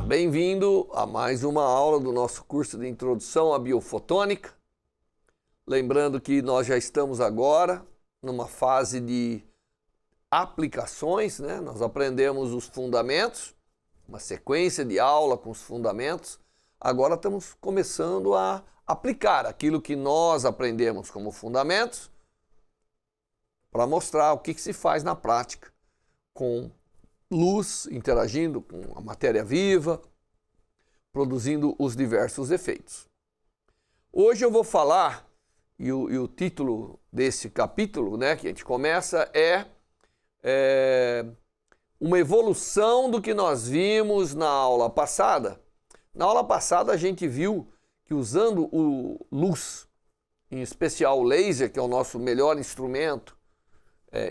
bem-vindo a mais uma aula do nosso curso de Introdução à Biofotônica. Lembrando que nós já estamos agora numa fase de aplicações, né? Nós aprendemos os fundamentos, uma sequência de aula com os fundamentos. Agora estamos começando a aplicar aquilo que nós aprendemos como fundamentos para mostrar o que se faz na prática com luz interagindo com a matéria viva, produzindo os diversos efeitos. Hoje eu vou falar, e o título desse capítulo, né, que a gente começa é uma evolução do que nós vimos na aula passada. Na aula passada a gente viu que usando luz, em especial o laser, que é o nosso melhor instrumento,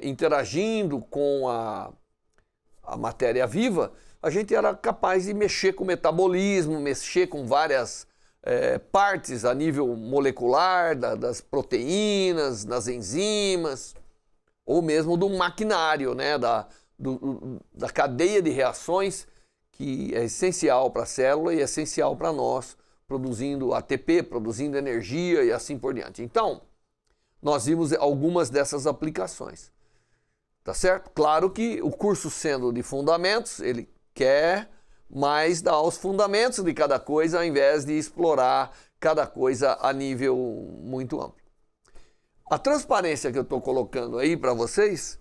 interagindo com a matéria viva, a gente era capaz de mexer com o metabolismo, mexer com várias partes a nível molecular, das proteínas, das enzimas, ou mesmo do maquinário, né, da cadeia de reações que é essencial para a célula e é essencial para nós, produzindo ATP, produzindo energia e assim por diante. Então, nós vimos algumas dessas aplicações. Tá certo? Claro que o curso sendo de fundamentos, ele quer mais dar os fundamentos de cada coisa, ao invés de explorar cada coisa a nível muito amplo. A transparência que eu estou colocando aí para vocês,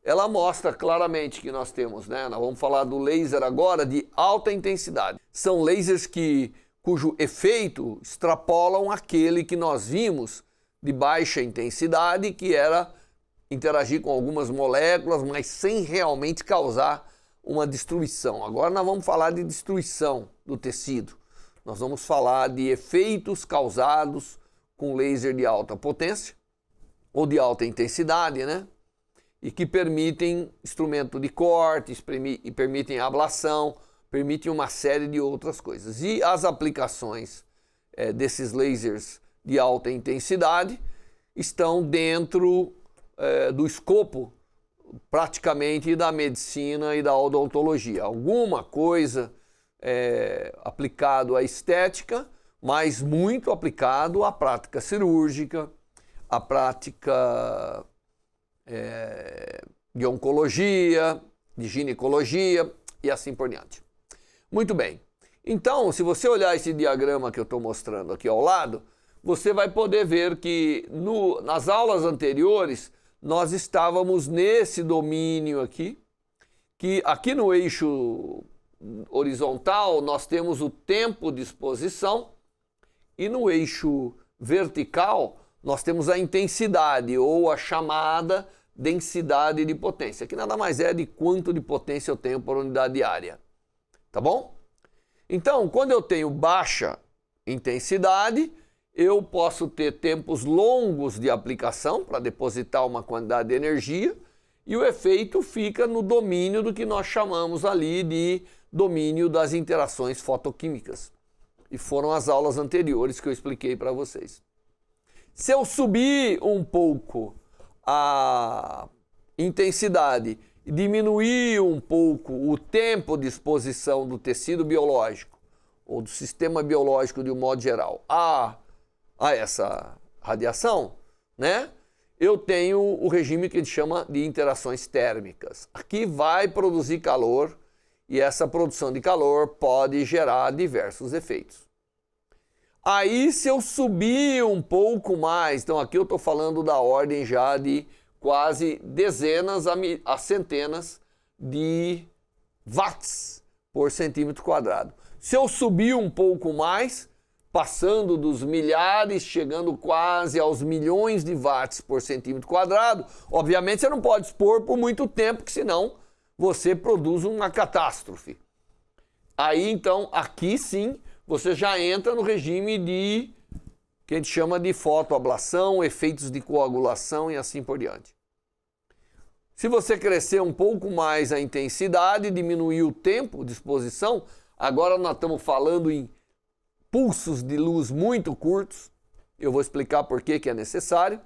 ela mostra claramente que nós temos, né? Nós vamos falar do laser agora de alta intensidade. São lasers cujo efeito extrapolam aquele que nós vimos de baixa intensidade, que era interagir com algumas moléculas, mas sem realmente causar uma destruição. Agora nós vamos falar de destruição do tecido. Nós vamos falar de efeitos causados com laser de alta potência ou de alta intensidade, né? E que permitem instrumento de corte, e permitem ablação, permitem uma série de outras coisas. E as aplicações desses lasers de alta intensidade estão dentro do escopo praticamente da medicina e da odontologia. Alguma coisa aplicado à estética, mas muito aplicado à prática cirúrgica, à prática de oncologia, de ginecologia e assim por diante. Muito bem. Então, se você olhar esse diagrama que eu estou mostrando aqui ao lado, você vai poder ver que nas aulas anteriores nós estávamos nesse domínio aqui, que aqui no eixo horizontal nós temos o tempo de exposição e no eixo vertical nós temos a intensidade ou a chamada densidade de potência, que nada mais é de quanto de potência eu tenho por unidade de área. Tá bom? Então, quando eu tenho baixa intensidade, eu posso ter tempos longos de aplicação para depositar uma quantidade de energia e o efeito fica no domínio do que nós chamamos ali de domínio das interações fotoquímicas. E foram as aulas anteriores que eu expliquei para vocês. Se eu subir um pouco a intensidade e diminuir um pouco o tempo de exposição do tecido biológico ou do sistema biológico de um modo geral a essa radiação, né? Eu tenho o regime que a gente chama de interações térmicas. Aqui vai produzir calor e essa produção de calor pode gerar diversos efeitos. Aí, se eu subir um pouco mais, então aqui eu estou falando da ordem já de quase dezenas a centenas de watts por centímetro quadrado. Se eu subir um pouco mais, passando dos milhares, chegando quase aos milhões de watts por centímetro quadrado, obviamente você não pode expor por muito tempo, porque senão você produz uma catástrofe. Aí então, aqui sim, você já entra no regime que a gente chama de fotoablação, efeitos de coagulação e assim por diante. Se você crescer um pouco mais a intensidade, diminuir o tempo de exposição, agora nós estamos falando em pulsos de luz muito curtos, eu vou explicar por que é necessário.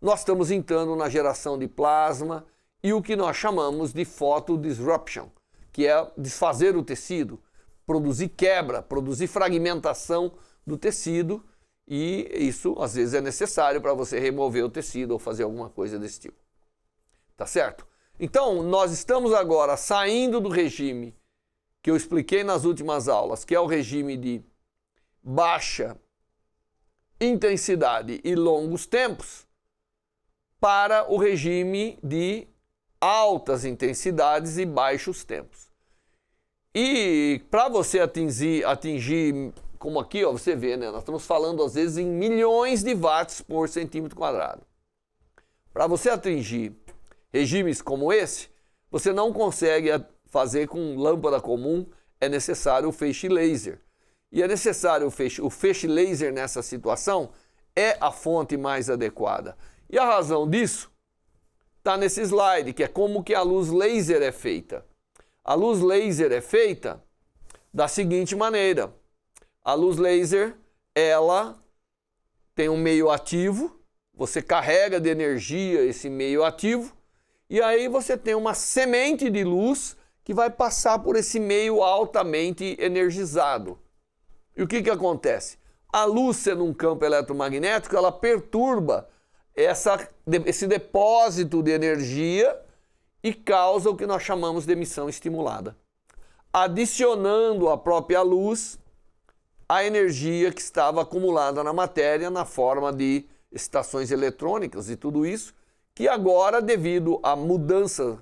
Nós estamos entrando na geração de plasma e o que nós chamamos de photodisruption, que é desfazer o tecido, produzir quebra, produzir fragmentação do tecido, e isso às vezes é necessário para você remover o tecido ou fazer alguma coisa desse tipo. Tá certo? Então, nós estamos agora saindo do regime que eu expliquei nas últimas aulas, que é o regime de baixa intensidade e longos tempos, para o regime de altas intensidades e baixos tempos. E para você atingir, como aqui, ó, você vê, né? Nós estamos falando às vezes em milhões de watts por centímetro quadrado. Para você atingir regimes como esse, você não consegue fazer com lâmpada comum, é necessário o feixe laser. E é necessário o feixe laser nessa situação, é a fonte mais adequada. E a razão disso está nesse slide, que é como que a luz laser é feita. A luz laser é feita da seguinte maneira. A luz laser, ela tem um meio ativo, você carrega de energia esse meio ativo, e aí você tem uma semente de luz que vai passar por esse meio altamente energizado. E o que acontece? A luz, sendo um campo eletromagnético, ela perturba esse depósito de energia e causa o que nós chamamos de emissão estimulada, adicionando à própria luz a energia que estava acumulada na matéria na forma de estações eletrônicas e tudo isso, que agora, devido à mudança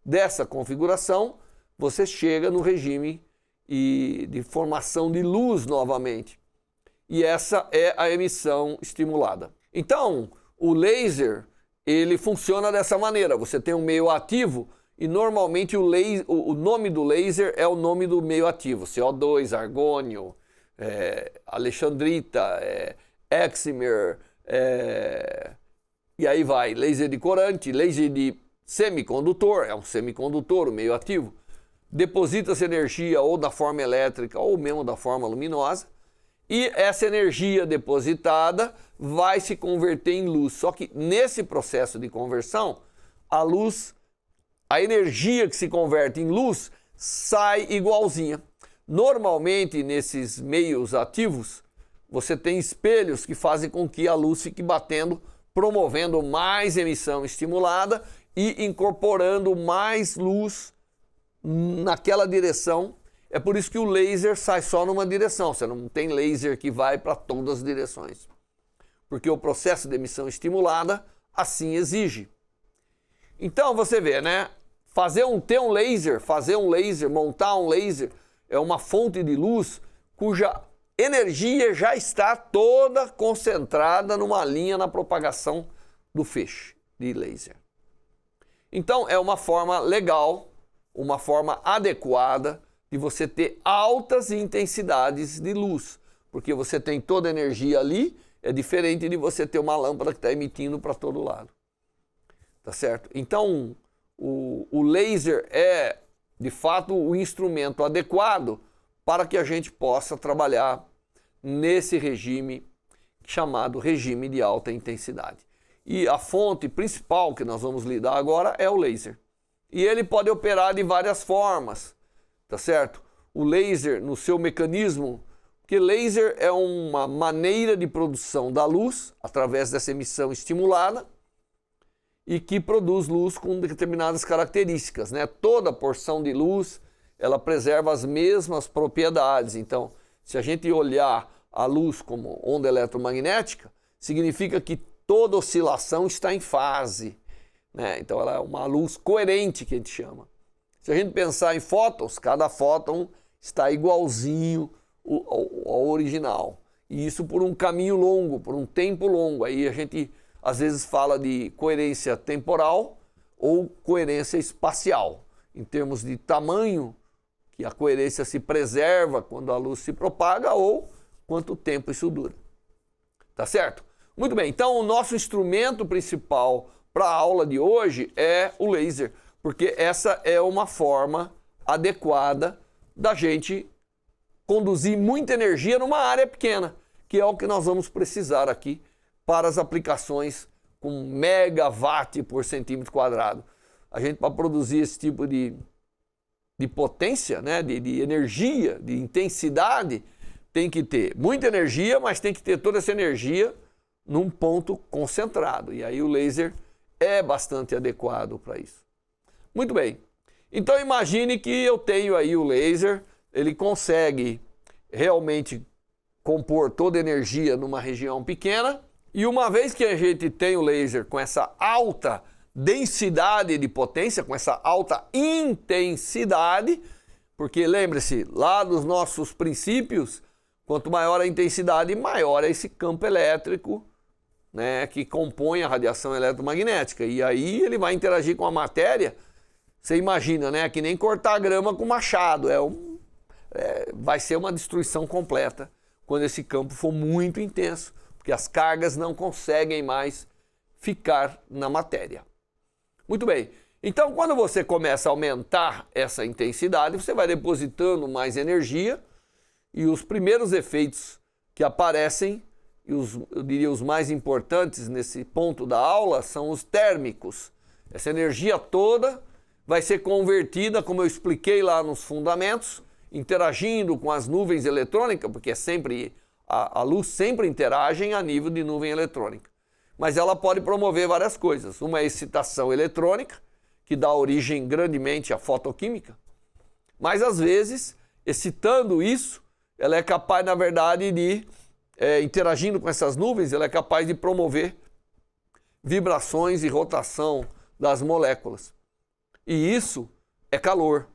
dessa configuração, você chega no regime de formação de luz novamente. E essa é a emissão estimulada. Então, o laser, ele funciona dessa maneira. Você tem um meio ativo e normalmente o nome do laser é o nome do meio ativo. CO2, argônio, alexandrita, excimer, e aí vai. Laser de corante, laser de semicondutor, é um semicondutor, o meio ativo. Deposita-se energia ou da forma elétrica ou mesmo da forma luminosa. E essa energia depositada vai se converter em luz. Só que nesse processo de conversão, a energia que se converte em luz sai igualzinha. Normalmente, nesses meios ativos, você tem espelhos que fazem com que a luz fique batendo, promovendo mais emissão estimulada e incorporando mais luz naquela direção. É por isso que o laser sai só numa direção, você não tem laser que vai para todas as direções. Porque o processo de emissão estimulada assim exige. Então você vê, né? Ter um laser, montar um laser, é uma fonte de luz cuja energia já está toda concentrada numa linha na propagação do feixe de laser. Então é uma forma legal, uma forma adequada de você ter altas intensidades de luz, porque você tem toda a energia ali, é diferente de você ter uma lâmpada que está emitindo para todo lado. Tá certo? Então, o laser é, de fato, o instrumento adequado para que a gente possa trabalhar nesse regime chamado regime de alta intensidade. E a fonte principal que nós vamos lidar agora é o laser. E ele pode operar de várias formas. Tá certo? O laser, no seu mecanismo, porque laser é uma maneira de produção da luz através dessa emissão estimulada e que produz luz com determinadas características, né? Toda porção de luz, ela preserva as mesmas propriedades. Então, se a gente olhar a luz como onda eletromagnética, significa que toda oscilação está em fase, né? Então, ela é uma luz coerente, que a gente chama. Se a gente pensar em fótons, cada fóton está igualzinho ao original. E isso por um caminho longo, por um tempo longo. Aí a gente às vezes fala de coerência temporal ou coerência espacial. Em termos de tamanho, que a coerência se preserva quando a luz se propaga, ou quanto tempo isso dura. Tá certo? Muito bem, então o nosso instrumento principal para a aula de hoje é o laser, porque essa é uma forma adequada da gente conduzir muita energia numa área pequena, que é o que nós vamos precisar aqui para as aplicações com megawatt por centímetro quadrado. A gente, para produzir esse tipo de de potência, né, de energia, de intensidade, tem que ter muita energia, mas tem que ter toda essa energia num ponto concentrado. E aí o laser é bastante adequado para isso. Muito bem. Então imagine que eu tenho aí o laser, ele consegue realmente compor toda a energia numa região pequena, e uma vez que a gente tem o laser com essa alta densidade de potência, com essa alta intensidade, porque lembre-se, lá dos nossos princípios, quanto maior a intensidade, maior é esse campo elétrico, né, que compõe a radiação eletromagnética. E aí ele vai interagir com a matéria. Você imagina, né, que nem cortar grama com machado. Vai ser uma destruição completa quando esse campo for muito intenso, porque as cargas não conseguem mais ficar na matéria. Muito bem. Então, quando você começa a aumentar essa intensidade, você vai depositando mais energia, e os primeiros efeitos que aparecem, e eu diria os mais importantes nesse ponto da aula, são os térmicos. Essa energia toda vai ser convertida, como eu expliquei lá nos fundamentos, interagindo com as nuvens eletrônicas, porque a luz sempre interage a nível de nuvem eletrônica. Mas ela pode promover várias coisas. Uma é a excitação eletrônica, que dá origem grandemente à fotoquímica. Mas, às vezes, excitando isso, ela é capaz, na verdade, de, interagindo com essas nuvens, ela é capaz de promover vibrações e rotação das moléculas. E isso é calor.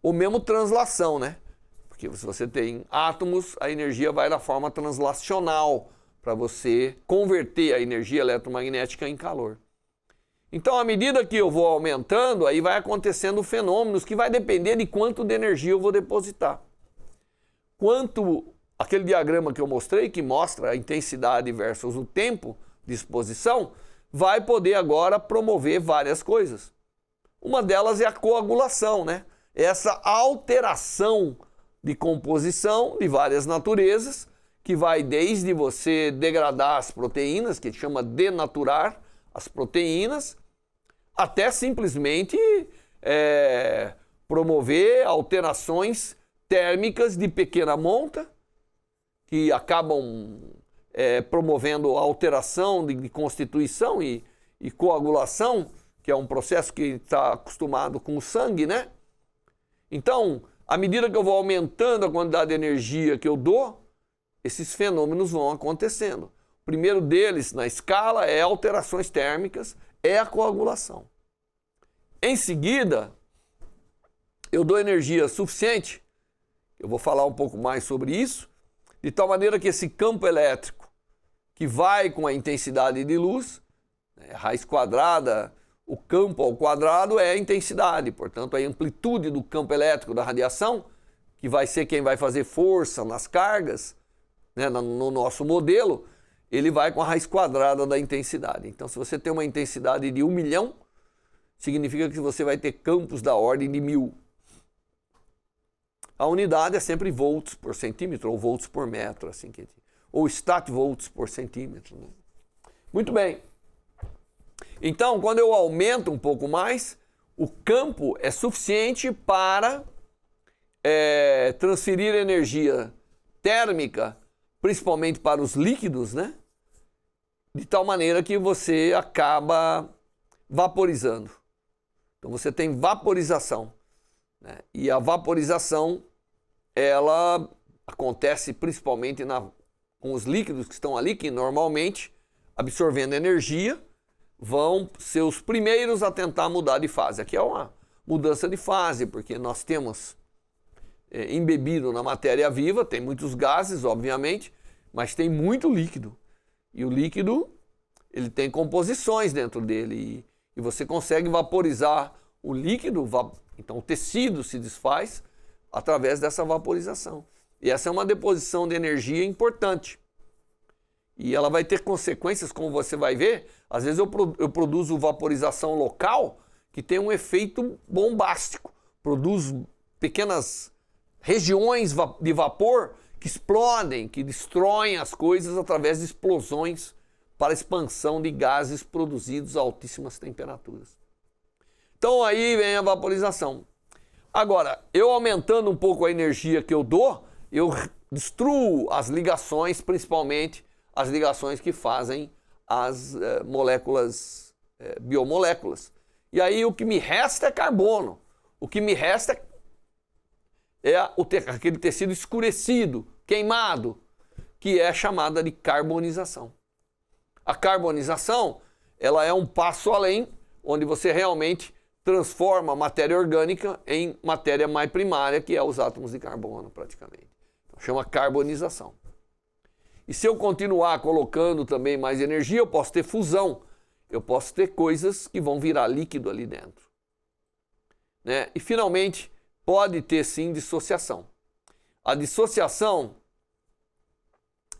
Ou mesmo translação, né? Porque se você tem átomos, a energia vai da forma translacional, para você converter a energia eletromagnética em calor. Então, à medida que eu vou aumentando, aí vai acontecendo fenômenos que vai depender de quanto de energia eu vou depositar. Aquele diagrama que eu mostrei, que mostra a intensidade versus o tempo de exposição, vai poder agora promover várias coisas. Uma delas é a coagulação, né? Essa alteração de composição de várias naturezas, que vai desde você degradar as proteínas, que chama denaturar as proteínas, até simplesmente promover alterações térmicas de pequena monta, que acabam promovendo alteração de constituição e coagulação, que é um processo que está acostumado com o sangue, né? Então, à medida que eu vou aumentando a quantidade de energia que eu dou, esses fenômenos vão acontecendo. O primeiro deles, na escala, é alterações térmicas, é a coagulação. Em seguida, eu dou energia suficiente, eu vou falar um pouco mais sobre isso, de tal maneira que esse campo elétrico, que vai com a intensidade de luz, raiz quadrada, o campo ao quadrado é a intensidade, portanto, a amplitude do campo elétrico da radiação, que vai ser quem vai fazer força nas cargas, né, no nosso modelo, ele vai com a raiz quadrada da intensidade. Então, se você tem uma intensidade de 1 milhão, significa que você vai ter campos da ordem de 1000. A unidade é sempre volts por centímetro, ou volts por metro, assim que ou statvolts por centímetro, né? Muito bem. Então, quando eu aumento um pouco mais, o campo é suficiente para transferir energia térmica, principalmente para os líquidos, né? De tal maneira que você acaba vaporizando. Então você tem vaporização, né? E a vaporização, ela acontece principalmente com os líquidos que estão ali, que normalmente, absorvendo energia, vão ser os primeiros a tentar mudar de fase. Aqui é uma mudança de fase, porque nós temos embebido na matéria viva, tem muitos gases, obviamente, mas tem muito líquido. E o líquido, ele tem composições dentro dele, e você consegue vaporizar o líquido, então o tecido se desfaz através dessa vaporização. E essa é uma deposição de energia importante. E ela vai ter consequências, como você vai ver. Às vezes eu produzo vaporização local que tem um efeito bombástico. Produz pequenas regiões de vapor que explodem, que destroem as coisas através de explosões para expansão de gases produzidos a altíssimas temperaturas. Então aí vem a vaporização. Agora, eu aumentando um pouco a energia que eu dou, eu destruo as ligações, principalmente as ligações que fazem as moléculas, biomoléculas. E aí o que me resta é carbono. O que me resta é aquele tecido escurecido, queimado, que é chamada de carbonização. A carbonização, ela é um passo além, onde você realmente transforma a matéria orgânica em matéria mais primária, que é os átomos de carbono, praticamente. Então, chama carbonização. E se eu continuar colocando também mais energia, eu posso ter fusão. Eu posso ter coisas que vão virar líquido ali dentro. Né? E, finalmente, pode ter, sim, dissociação. A dissociação,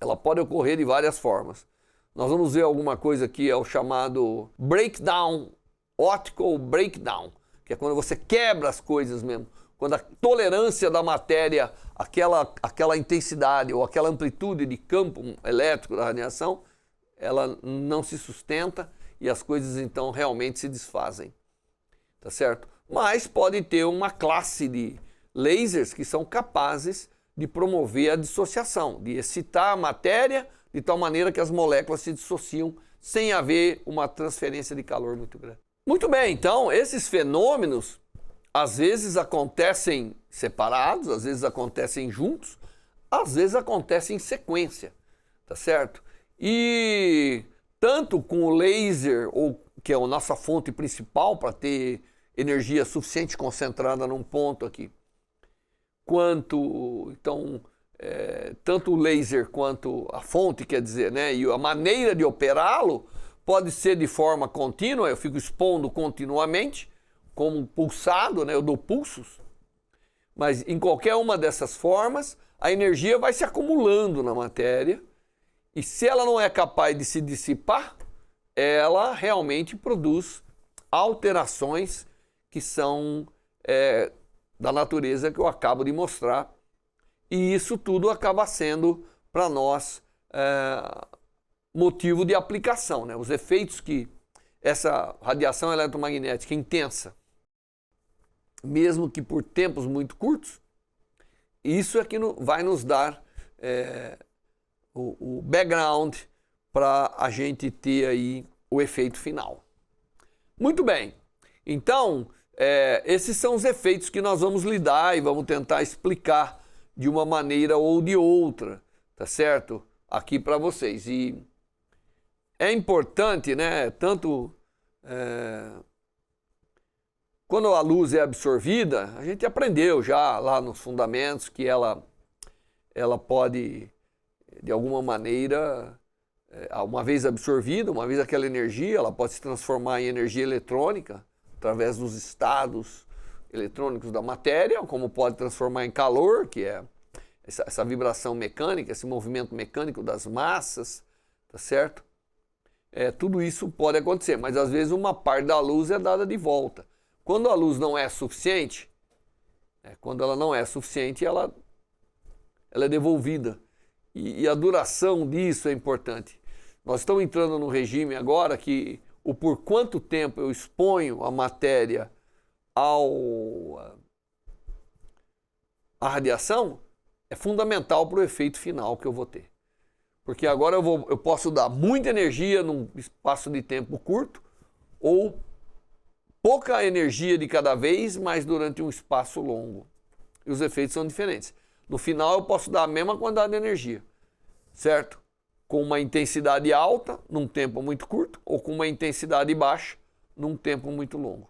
ela pode ocorrer de várias formas. Nós vamos ver alguma coisa que é o chamado breakdown, optical breakdown, que é quando você quebra as coisas mesmo. Quando a tolerância da matéria, aquela intensidade ou aquela amplitude de campo elétrico da radiação, ela não se sustenta e as coisas então realmente se desfazem. Tá certo? Mas pode ter uma classe de lasers que são capazes de promover a dissociação, de excitar a matéria de tal maneira que as moléculas se dissociam sem haver uma transferência de calor muito grande. Muito bem, então esses fenômenos às vezes acontecem separados, às vezes acontecem juntos, às vezes acontecem em sequência, tá certo? E tanto com o laser, que é a nossa fonte principal para ter energia suficiente concentrada num ponto aqui, quanto, então, tanto o laser quanto a fonte, quer dizer, né, e a maneira de operá-lo pode ser de forma contínua, eu fico expondo continuamente, como um pulsado, né, eu dou pulsos, mas em qualquer uma dessas formas, a energia vai se acumulando na matéria, e se ela não é capaz de se dissipar, ela realmente produz alterações que são da natureza que eu acabo de mostrar. E isso tudo acaba sendo, para nós, motivo de aplicação, né? Os efeitos que essa radiação eletromagnética intensa, mesmo que por tempos muito curtos, isso é que vai nos dar o background para a gente ter aí o efeito final. Muito bem, então esses são os efeitos que nós vamos lidar e vamos tentar explicar de uma maneira ou de outra, tá certo? Aqui para vocês. E é importante, né, tanto quando a luz é absorvida, a gente aprendeu já lá nos fundamentos que ela pode, de alguma maneira, uma vez absorvida, uma vez aquela energia, ela pode se transformar em energia eletrônica, através dos estados eletrônicos da matéria, como pode transformar em calor, que é essa vibração mecânica, esse movimento mecânico das massas, tá certo? Tudo isso pode acontecer, mas às vezes uma parte da luz é dada de volta. Quando a luz não é suficiente, quando ela não é suficiente, ela é devolvida. E a duração disso é importante. Nós estamos entrando no regime agora que o por quanto tempo eu exponho a matéria à radiação é fundamental para o efeito final que eu vou ter. Porque agora eu posso dar muita energia num espaço de tempo curto ou pouca energia de cada vez, mas durante um espaço longo. E os efeitos são diferentes. No final eu posso dar a mesma quantidade de energia, certo? Com uma intensidade alta num tempo muito curto ou com uma intensidade baixa num tempo muito longo.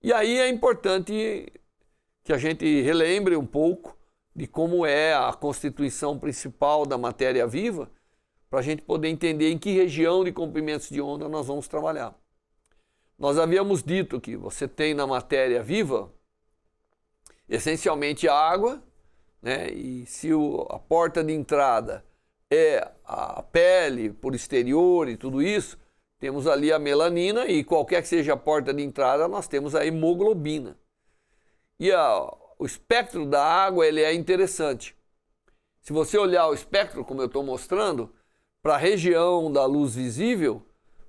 E aí é importante que a gente relembre um pouco de como é a constituição principal da matéria viva, para a gente poder entender em que região de comprimentos de onda nós vamos trabalhar. Nós havíamos dito que você tem na matéria viva essencialmente água, né? E se a porta de entrada é a pele por exterior e tudo isso, temos ali a melanina e qualquer que seja a porta de entrada, nós temos a hemoglobina. E o espectro da água ele é interessante. Se você olhar o espectro, como eu estou mostrando, para a região da luz visível,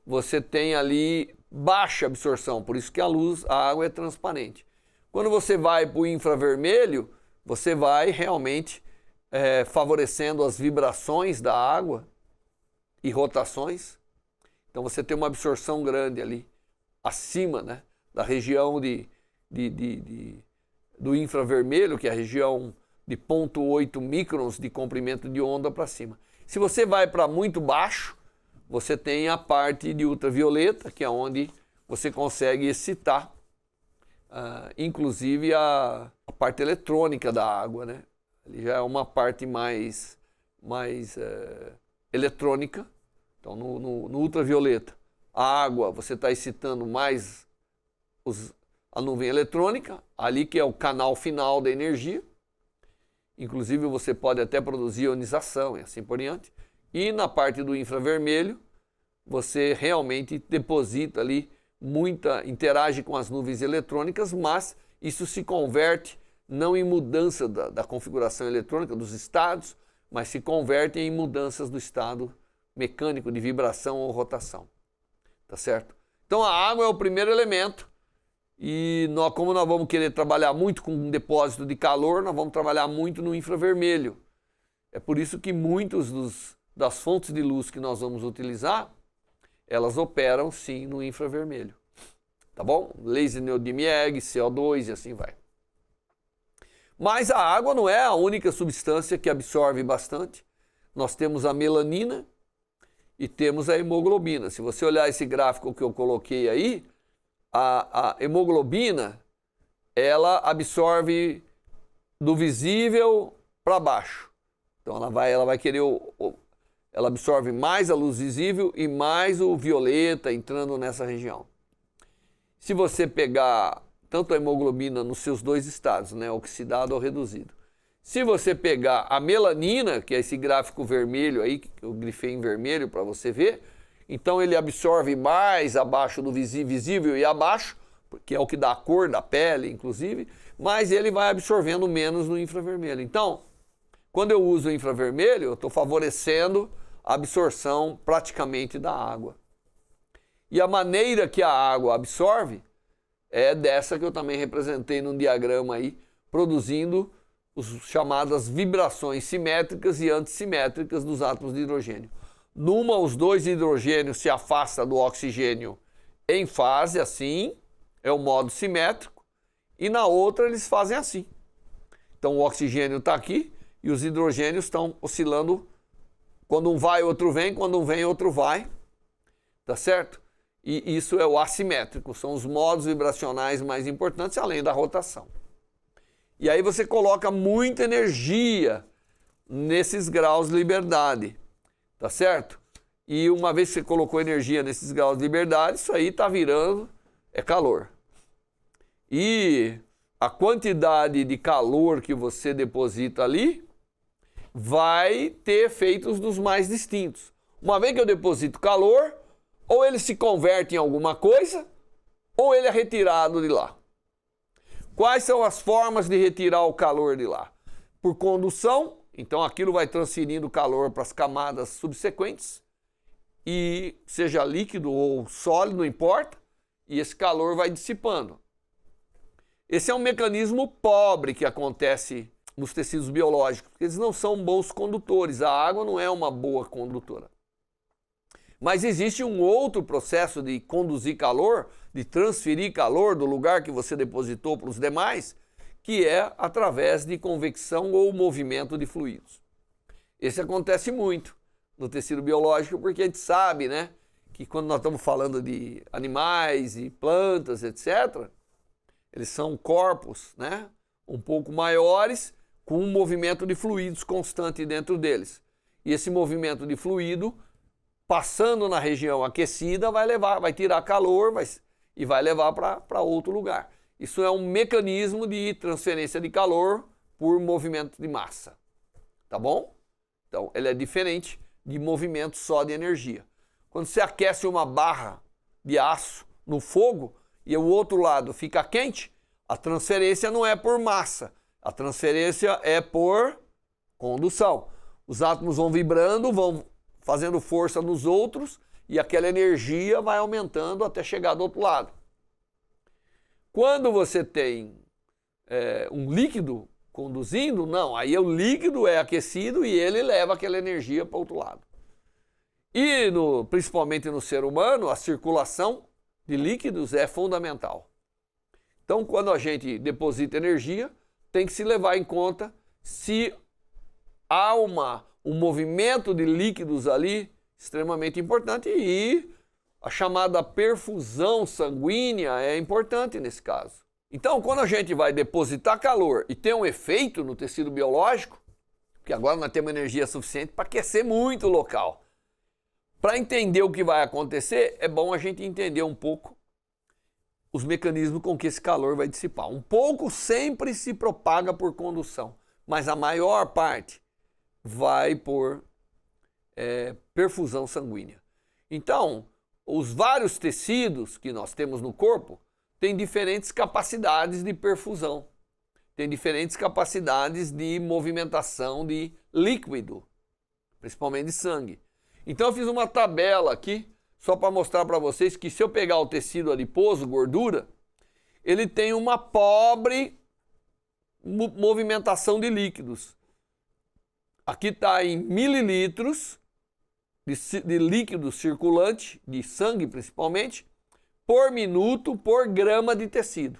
você tem ali baixa absorção, por isso que a água é transparente. Quando você vai para o infravermelho, você vai realmente favorecendo as vibrações da água e rotações. Então você tem uma absorção grande ali, acima, né, da região do infravermelho, que é a região de 0,8 microns de comprimento de onda para cima. Se você vai para muito baixo, você tem a parte de ultravioleta, que é onde você consegue excitar, inclusive a parte eletrônica da água, né? Ele já é uma parte mais eletrônica. Então, no ultravioleta, a água, você está excitando mais a nuvem eletrônica, ali que é o canal final da energia. Inclusive, você pode até produzir ionização e assim por diante. E na parte do infravermelho, você realmente deposita ali interage com as nuvens eletrônicas, mas isso se converte não em mudança da configuração eletrônica dos estados, mas se converte em mudanças do estado mecânico de vibração ou rotação. Tá certo? Então a água é o primeiro elemento e como nós vamos querer trabalhar muito com um depósito de calor, nós vamos trabalhar muito no infravermelho. É por isso que muitos das fontes de luz que nós vamos utilizar, elas operam sim no infravermelho. Tá bom? Laser neodymium Egg, CO2 e assim vai. Mas a água não é a única substância que absorve bastante. Nós temos a melanina e temos a hemoglobina. Se você olhar esse gráfico que eu coloquei aí, a hemoglobina, ela absorve do visível para baixo. Então ela vai querer ela absorve mais a luz visível e mais o violeta entrando nessa região. Se você pegar tanto a hemoglobina nos seus dois estados, né, oxidado ou reduzido. Se você pegar a melanina, que é esse gráfico vermelho aí, que eu grifei em vermelho para você ver, então ele absorve mais abaixo do visível e abaixo, que é o que dá a cor da pele, inclusive, mas ele vai absorvendo menos no infravermelho. Então, quando eu uso o infravermelho, eu estou favorecendo a absorção praticamente da água. E a maneira que a água absorve é dessa que eu também representei num diagrama aí, produzindo as chamadas vibrações simétricas e antissimétricas dos átomos de hidrogênio. Numa, os dois hidrogênios se afastam do oxigênio em fase, assim, é o modo simétrico, e na outra eles fazem assim. Então o oxigênio está aqui e os hidrogênios estão oscilando, quando um vai, outro vem, quando um vem, outro vai, tá certo? E isso é o assimétrico, são os modos vibracionais mais importantes, além da rotação. E aí você coloca muita energia nesses graus de liberdade, tá certo? E uma vez que você colocou energia nesses graus de liberdade, isso aí está virando, calor. E a quantidade de calor que você deposita ali vai ter efeitos dos mais distintos. Uma vez que eu deposito calor, ou ele se converte em alguma coisa, ou ele é retirado de lá. Quais são as formas de retirar o calor de lá? Por condução, então aquilo vai transferindo calor para as camadas subsequentes, e seja líquido ou sólido, não importa, e esse calor vai dissipando. Esse é um mecanismo pobre que acontece nos tecidos biológicos, porque eles não são bons condutores, a água não é uma boa condutora. Mas existe um outro processo de conduzir calor, de transferir calor do lugar que você depositou para os demais, que é através de convecção ou movimento de fluidos. Esse acontece muito no tecido biológico, porque a gente sabe, né, que quando nós estamos falando de animais e plantas, etc., eles são corpos, né, um pouco maiores, com um movimento de fluidos constante dentro deles. E esse movimento de fluido, passando na região aquecida, vai tirar calor e vai levar para outro lugar. Isso é um mecanismo de transferência de calor por movimento de massa. Tá bom? Então, ele é diferente de movimento só de energia. Quando você aquece uma barra de aço no fogo e o outro lado fica quente, a transferência não é por massa, a transferência é por condução. Os átomos vão vibrando, vão fazendo força nos outros e aquela energia vai aumentando até chegar do outro lado. Quando você tem um líquido conduzindo, não. Aí o líquido é aquecido e ele leva aquela energia para o outro lado. E principalmente no ser humano, a circulação de líquidos é fundamental. Então, quando a gente deposita energia, tem que se levar em conta se há um movimento de líquidos ali extremamente importante, e a chamada perfusão sanguínea é importante nesse caso. Então, quando a gente vai depositar calor e tem um efeito no tecido biológico, porque agora nós temos energia suficiente para aquecer muito o local. Para entender o que vai acontecer, é bom a gente entender um pouco os mecanismos com que esse calor vai dissipar. Um pouco sempre se propaga por condução, mas a maior parte vai por perfusão sanguínea. Então, os vários tecidos que nós temos no corpo têm diferentes capacidades de perfusão, têm diferentes capacidades de movimentação de líquido, principalmente de sangue. Então eu fiz uma tabela aqui, só para mostrar para vocês que se eu pegar o tecido adiposo, gordura, ele tem uma pobre movimentação de líquidos. Aqui está em mililitros de líquido circulante, de sangue principalmente, por minuto, por grama de tecido.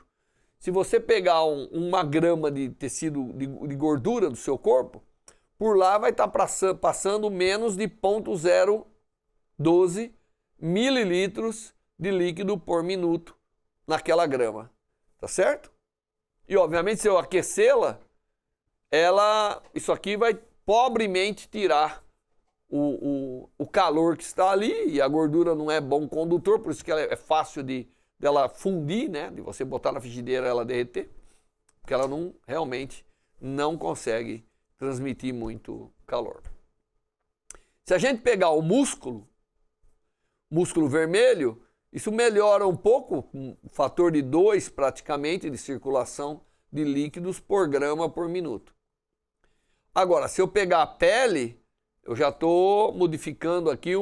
Se você pegar uma grama de tecido de gordura do seu corpo, por lá vai estar passando menos de 0,012 mililitros de líquido por minuto naquela grama, tá certo? E obviamente se eu aquecê-la, isso aqui vai pobremente tirar o calor que está ali, e a gordura não é bom condutor, por isso que ela é fácil dela fundir, né? De você botar na frigideira ela derreter, porque ela realmente não consegue transmitir muito calor. Se a gente pegar o músculo vermelho, isso melhora um pouco, um fator de 2 praticamente de circulação de líquidos por grama por minuto. Agora, se eu pegar a pele, eu já estou modificando aqui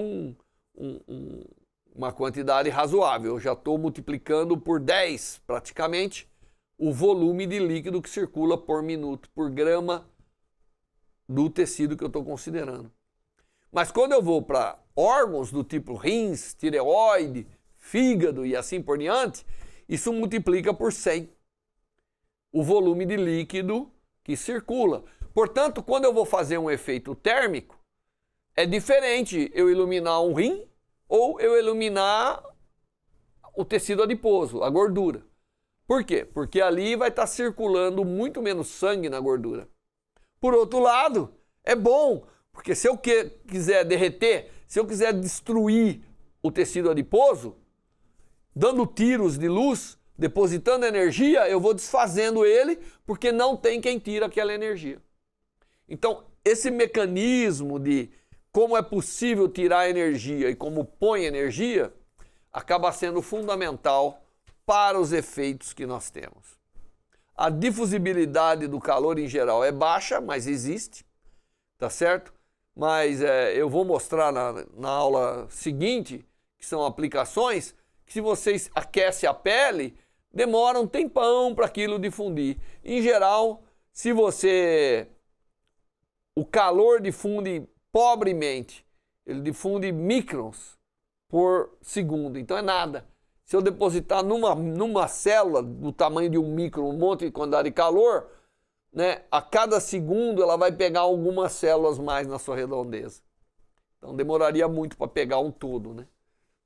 uma quantidade razoável. Eu já estou multiplicando por 10 praticamente o volume de líquido que circula por minuto, por grama do tecido que eu estou considerando. Mas quando eu vou para órgãos do tipo rins, tireoide, fígado e assim por diante, isso multiplica por 100 o volume de líquido que circula. Portanto, quando eu vou fazer um efeito térmico, é diferente eu iluminar um rim ou eu iluminar o tecido adiposo, a gordura. Por quê? Porque ali vai estar circulando muito menos sangue na gordura. Por outro lado, é bom, porque se eu quiser derreter, se eu quiser destruir o tecido adiposo, dando tiros de luz, depositando energia, eu vou desfazendo ele, porque não tem quem tira aquela energia. Então, esse mecanismo de como é possível tirar energia e como põe energia, acaba sendo fundamental para os efeitos que nós temos. A difusibilidade do calor em geral é baixa, mas existe, tá certo? Mas eu vou mostrar na aula seguinte, que são aplicações, que se vocês aquecem a pele, demora um tempão para aquilo difundir. Em geral, se o calor difunde pobremente, ele difunde microns por segundo, então é nada. Se eu depositar numa célula do tamanho de um micron, um monte de quantidade de calor, né, a cada segundo ela vai pegar algumas células mais na sua redondeza. Então demoraria muito para pegar um todo, né,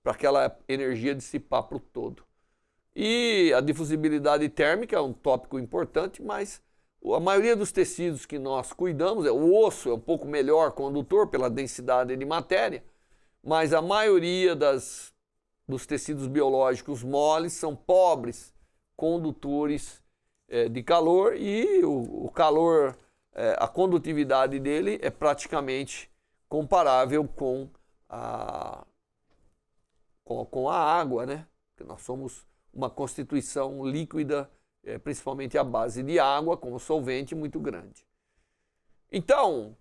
para aquela energia dissipar para o todo. E a difusibilidade térmica é um tópico importante, mas a maioria dos tecidos que nós cuidamos, o osso é um pouco melhor condutor pela densidade de matéria, mas a maioria dos tecidos biológicos moles são pobres condutores de calor, e o calor, a condutividade dele é praticamente comparável com a água, né? Porque nós somos uma constituição líquida, principalmente à base de água, como solvente muito grande. Então,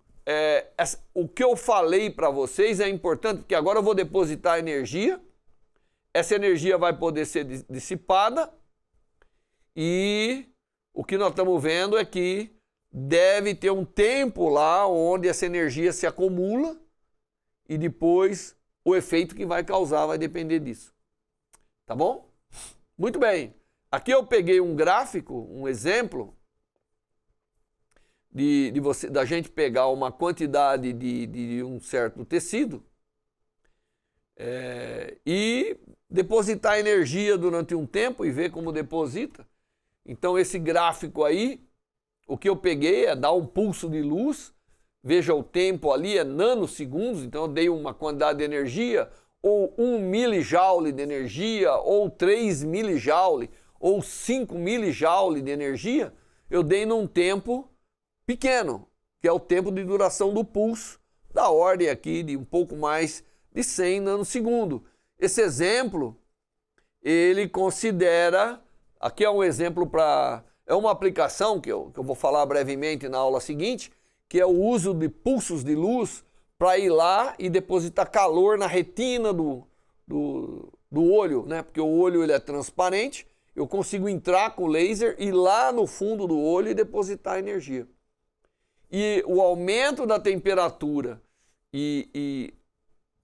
o que eu falei para vocês é importante, porque agora eu vou depositar energia, essa energia vai poder ser dissipada, e o que nós estamos vendo é que deve ter um tempo lá onde essa energia se acumula e depois o efeito que vai causar vai depender disso. Tá bom? Muito bem. Aqui eu peguei um gráfico, um exemplo da gente pegar uma quantidade de um certo tecido e depositar energia durante um tempo e ver como deposita. Então esse gráfico aí, o que eu peguei é dar um pulso de luz, veja o tempo ali, é nanosegundos, então eu dei uma quantidade de energia, ou 1 milijoule de energia, ou 3 milijoule, ou 5 milijoule de energia, eu dei num tempo pequeno, que é o tempo de duração do pulso, da ordem aqui de um pouco mais de 100 nanosegundos. Esse exemplo, ele considera, aqui é um exemplo é uma aplicação que eu vou falar brevemente na aula seguinte, que é o uso de pulsos de luz para ir lá e depositar calor na retina do olho, né? Porque o olho ele é transparente, eu consigo entrar com o laser e ir lá no fundo do olho e depositar energia. E o aumento da temperatura e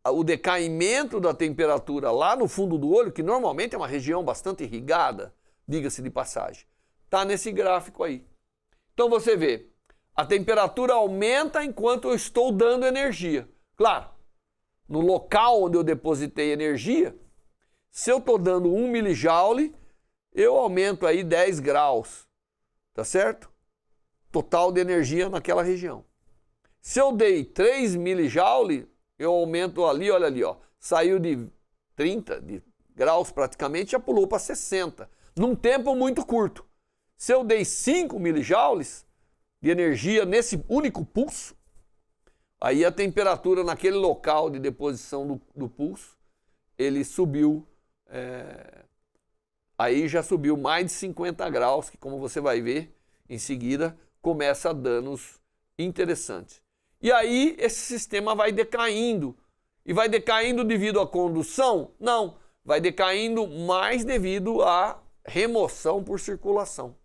o decaimento da temperatura lá no fundo do olho, que normalmente é uma região bastante irrigada, diga-se de passagem, está nesse gráfico aí. Então você vê, a temperatura aumenta enquanto eu estou dando energia. Claro, no local onde eu depositei energia, se eu estou dando 1 milijoule, eu aumento aí 10 graus, tá certo? Total de energia naquela região. Se eu dei 3 milijoule, eu aumento ali, olha ali, ó, saiu de 30 graus praticamente, já pulou para 60, num tempo muito curto. Se eu dei 5 milijoules de energia nesse único pulso, aí a temperatura naquele local de deposição do pulso, ele subiu, aí já subiu mais de 50 graus, que como você vai ver em seguida, começa a danos interessantes. E aí esse sistema vai decaindo. E vai decaindo devido à condução? Não, vai decaindo mais devido à remoção por circulação.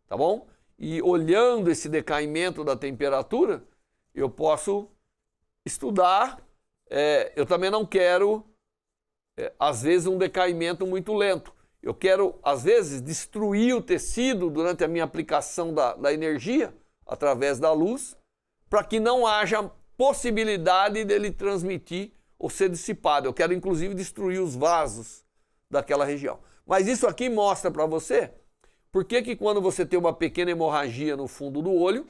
Tá bom? E olhando esse decaimento da temperatura, eu posso estudar. Eu também não quero, às vezes, um decaimento muito lento. Eu quero, às vezes, destruir o tecido durante a minha aplicação da energia, através da luz, para que não haja possibilidade dele transmitir ou ser dissipado. Eu quero, inclusive, destruir os vasos daquela região. Mas isso aqui mostra para você por que quando você tem uma pequena hemorragia no fundo do olho,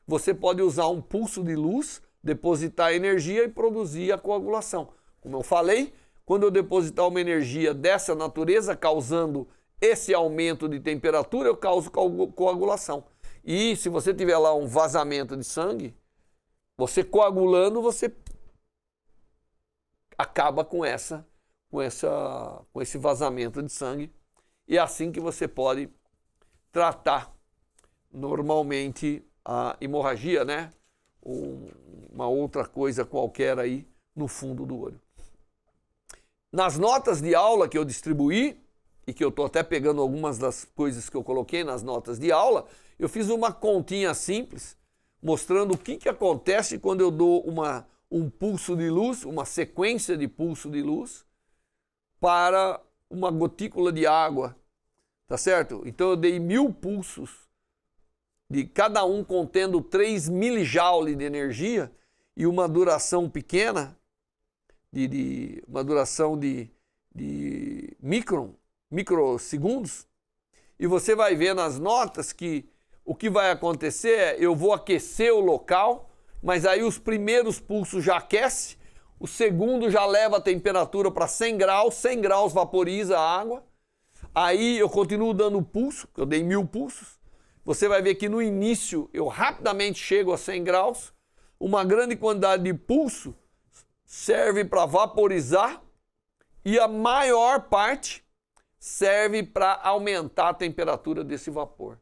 você pode usar um pulso de luz, depositar energia e produzir a coagulação. Como eu falei, quando eu depositar uma energia dessa natureza, causando esse aumento de temperatura, eu causo coagulação. E se você tiver lá um vazamento de sangue, você coagulando, você acaba com esse vazamento de sangue. E é assim que você pode tratar normalmente a hemorragia, né? Ou uma outra coisa qualquer aí no fundo do olho. Nas notas de aula que eu distribuí, e que eu estou até pegando algumas das coisas que eu coloquei nas notas de aula, eu fiz uma continha simples, mostrando o que acontece quando eu dou um pulso de luz, uma sequência de pulso de luz, para uma gotícula de água, tá certo? Então eu dei 1000 pulsos, de cada um contendo 3 milijoule de energia, e uma duração pequena, uma duração de microsegundos, e você vai ver nas notas que o que vai acontecer é, eu vou aquecer o local, mas aí os primeiros pulsos já aquecem, o segundo já leva a temperatura para 100 graus vaporiza a água, aí eu continuo dando pulso, eu dei 1000 pulsos, você vai ver que no início eu rapidamente chego a 100 graus, uma grande quantidade de pulso serve para vaporizar e a maior parte serve para aumentar a temperatura desse vapor.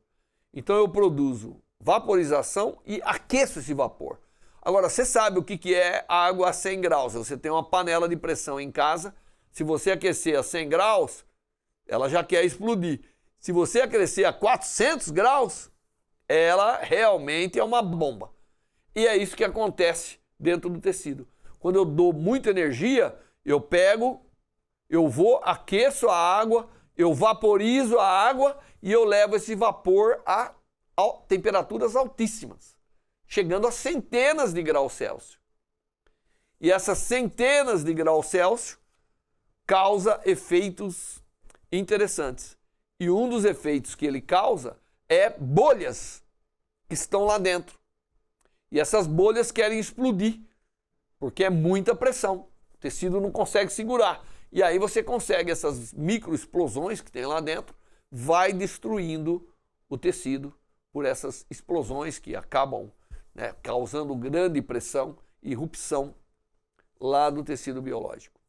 Então eu produzo vaporização e aqueço esse vapor. Agora, você sabe o que é água a 100 graus. Você tem uma panela de pressão em casa, se você aquecer a 100 graus, ela já quer explodir. Se você aquecer a 400 graus, ela realmente é uma bomba. E é isso que acontece dentro do tecido. Quando eu dou muita energia, eu pego, eu vou, aqueço a água, eu vaporizo a água e eu levo esse vapor a temperaturas altíssimas, chegando a centenas de graus Celsius. E essas centenas de graus Celsius causa efeitos interessantes. E um dos efeitos que ele causa é bolhas que estão lá dentro. E essas bolhas querem explodir, porque é muita pressão. O tecido não consegue segurar. E aí você consegue essas microexplosões que tem lá dentro, vai destruindo o tecido por essas explosões que acabam, né, causando grande pressão e erupção lá do tecido biológico.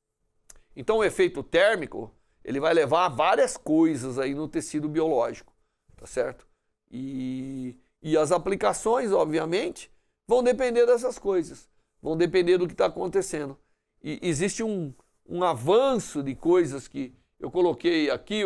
Então o efeito térmico, ele vai levar a várias coisas aí no tecido biológico, tá certo? E as aplicações, obviamente, vão depender dessas coisas, vão depender do que está acontecendo. E existe um avanço de coisas que eu coloquei aqui,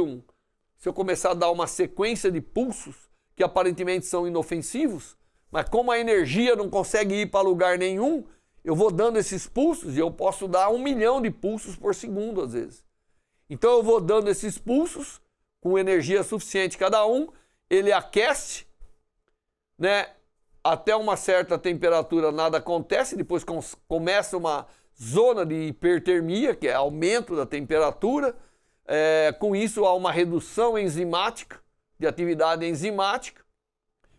se eu começar a dar uma sequência de pulsos que aparentemente são inofensivos, mas como a energia não consegue ir para lugar nenhum, eu vou dando esses pulsos e eu posso dar 1 milhão de pulsos por segundo às vezes. Então eu vou dando esses pulsos com energia suficiente cada um, ele aquece, né? Até uma certa temperatura nada acontece, depois começa uma zona de hipertermia, que é aumento da temperatura, com isso há uma redução enzimática, de atividade enzimática.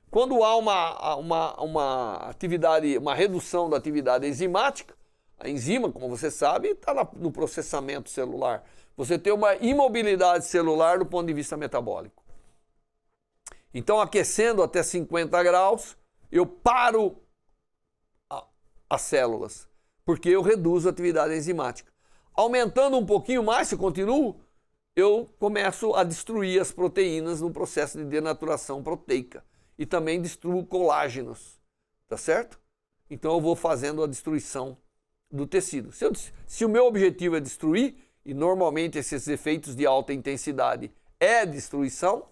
Quando há uma redução da atividade enzimática, a enzima, como você sabe, está no processamento celular. Você tem uma imobilidade celular do ponto de vista metabólico. Então, aquecendo até 50 graus, eu paro as células, porque eu reduzo a atividade enzimática. Aumentando um pouquinho mais, se eu continuo, eu começo a destruir as proteínas no processo de denaturação proteica. E também destruo colágenos, tá certo? Então eu vou fazendo a destruição do tecido. Se o meu objetivo é destruir, e normalmente esses efeitos de alta intensidade é destruição,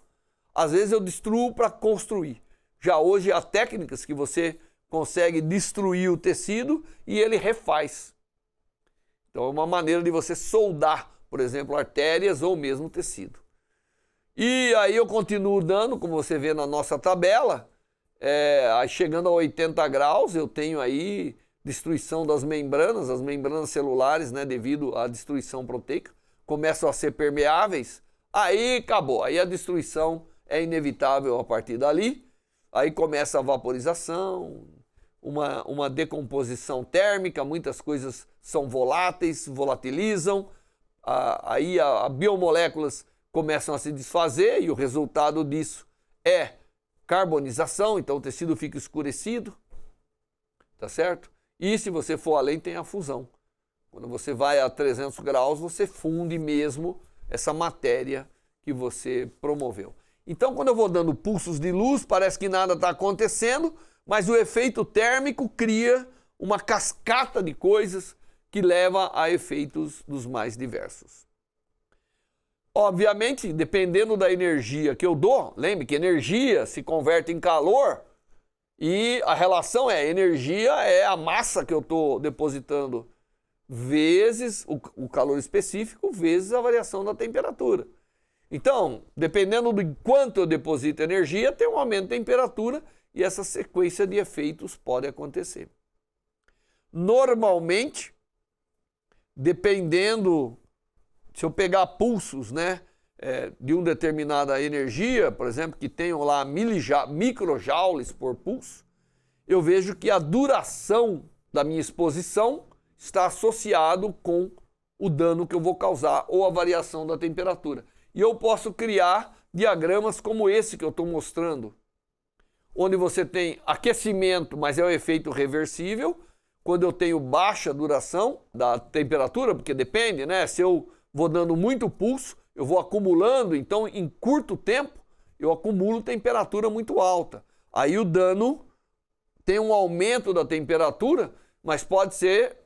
às vezes eu destruo para construir. Já hoje há técnicas que você consegue destruir o tecido e ele refaz. Então é uma maneira de você soldar, por exemplo, artérias ou mesmo tecido. E aí eu continuo dando, como você vê na nossa tabela, chegando a 80 graus, eu tenho aí destruição das membranas, as membranas celulares, né, devido à destruição proteica, começam a ser permeáveis, aí acabou, aí a destruição é inevitável a partir dali, aí começa a vaporização, uma decomposição térmica, muitas coisas são voláteis, volatilizam, aí as biomoléculas começam a se desfazer e o resultado disso é carbonização, então o tecido fica escurecido, tá certo? E se você for além, tem a fusão. Quando você vai a 300 graus, você funde mesmo essa matéria que você promoveu. Então, quando eu vou dando pulsos de luz, parece que nada está acontecendo, mas o efeito térmico cria uma cascata de coisas que leva a efeitos dos mais diversos. Obviamente, dependendo da energia que eu dou, lembre que energia se converte em calor e a relação energia é a massa que eu estou depositando vezes o calor específico, vezes a variação da temperatura. Então, dependendo de quanto eu deposito energia, tem um aumento de temperatura e essa sequência de efeitos pode acontecer. Normalmente, dependendo, se eu pegar pulsos, né, de uma determinada energia, por exemplo, que tenham lá microjoules por pulso, eu vejo que a duração da minha exposição está associado com o dano que eu vou causar ou a variação da temperatura. E eu posso criar diagramas como esse que eu estou mostrando, onde você tem aquecimento, mas é um efeito reversível, quando eu tenho baixa duração da temperatura, porque depende, né? Se eu vou dando muito pulso, eu vou acumulando, então em curto tempo eu acumulo temperatura muito alta. Aí o dano tem um aumento da temperatura, mas pode ser,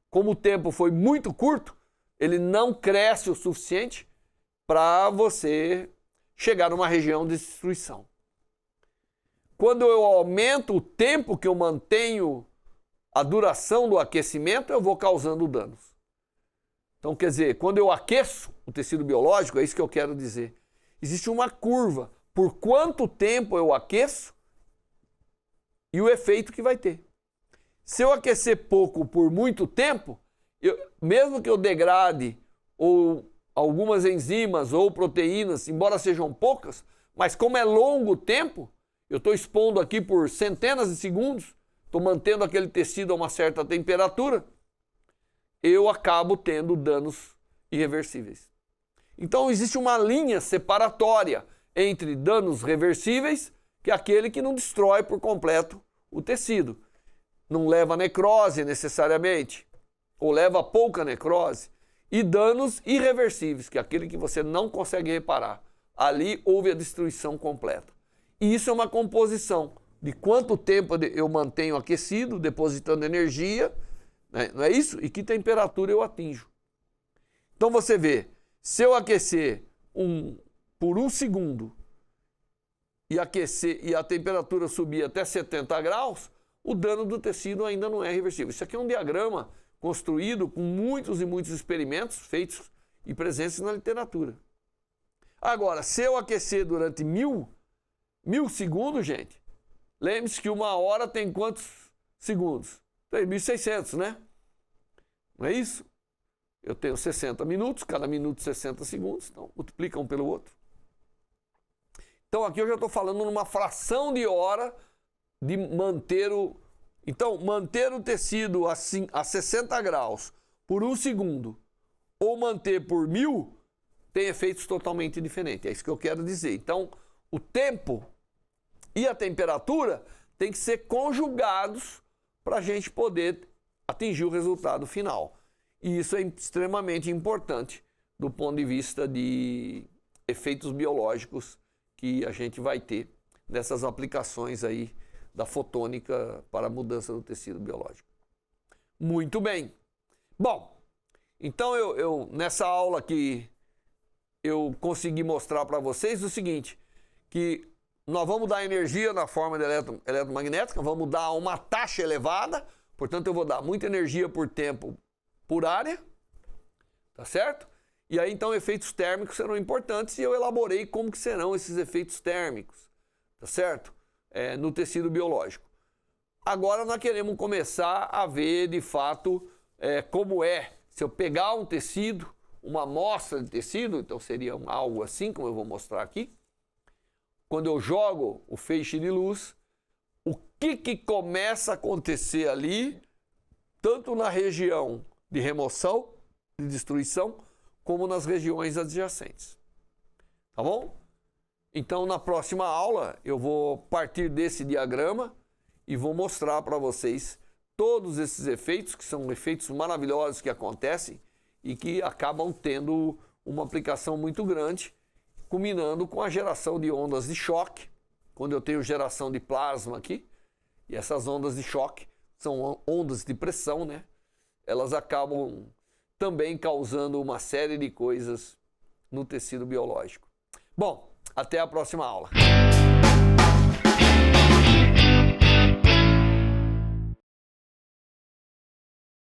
como o tempo foi muito curto, ele não cresce o suficiente para você chegar numa região de destruição. Quando eu aumento o tempo que eu mantenho a duração do aquecimento, eu vou causando danos. Então, quer dizer, quando eu aqueço o tecido biológico, é isso que eu quero dizer. Existe uma curva por quanto tempo eu aqueço e o efeito que vai ter. Se eu aquecer pouco por muito tempo, mesmo que eu degrade ou algumas enzimas ou proteínas, embora sejam poucas, mas como é longo o tempo, eu estou expondo aqui por centenas de segundos, estou mantendo aquele tecido a uma certa temperatura, eu acabo tendo danos irreversíveis. Então existe uma linha separatória entre danos reversíveis, que é aquele que não destrói por completo o tecido. Não leva a necrose necessariamente, ou leva a pouca necrose, e danos irreversíveis, que é aquele que você não consegue reparar. Ali houve a destruição completa. E isso é uma composição de quanto tempo eu mantenho aquecido, depositando energia, né? Não é isso? E que temperatura eu atinjo. Então você vê, se eu aquecer por um segundo e aquecer e a temperatura subir até 70 graus, o dano do tecido ainda não é reversível. Isso aqui é um diagrama construído com muitos e muitos experimentos feitos e presentes na literatura. Agora, se eu aquecer durante mil segundos, gente, lembre-se que uma hora tem quantos segundos? Tem 1.600, né? Não é isso? Eu tenho 60 minutos, cada minuto 60 segundos, então multiplica um pelo outro. Então aqui eu já estou falando numa fração de hora de manter o... Então, manter o tecido assim, a 60 graus por um segundo ou manter por 1000 tem efeitos totalmente diferentes. É isso que eu quero dizer. Então, o tempo e a temperatura têm que ser conjugados para a gente poder atingir o resultado final. E isso é extremamente importante do ponto de vista de efeitos biológicos que a gente vai ter nessas aplicações aí da fotônica para a mudança do tecido biológico. Muito bem. Bom, então eu nessa aula aqui eu consegui mostrar para vocês o seguinte, que nós vamos dar energia na forma de eletromagnética, vamos dar uma taxa elevada, portanto eu vou dar muita energia por tempo por área, tá certo? E aí então efeitos térmicos serão importantes e eu elaborei como que serão esses efeitos térmicos, tá certo? No tecido biológico. Agora nós queremos começar a ver de fato como se eu pegar um tecido, uma amostra de tecido, então seria algo assim como eu vou mostrar aqui, quando eu jogo o feixe de luz, o que começa a acontecer ali, tanto na região de remoção, de destruição, como nas regiões adjacentes. Tá bom? Então, na próxima aula, eu vou partir desse diagrama e vou mostrar para vocês todos esses efeitos, que são efeitos maravilhosos que acontecem e que acabam tendo uma aplicação muito grande, culminando com a geração de ondas de choque, quando eu tenho geração de plasma aqui, e essas ondas de choque são ondas de pressão, né? Elas acabam também causando uma série de coisas no tecido biológico. Bom, até a próxima aula.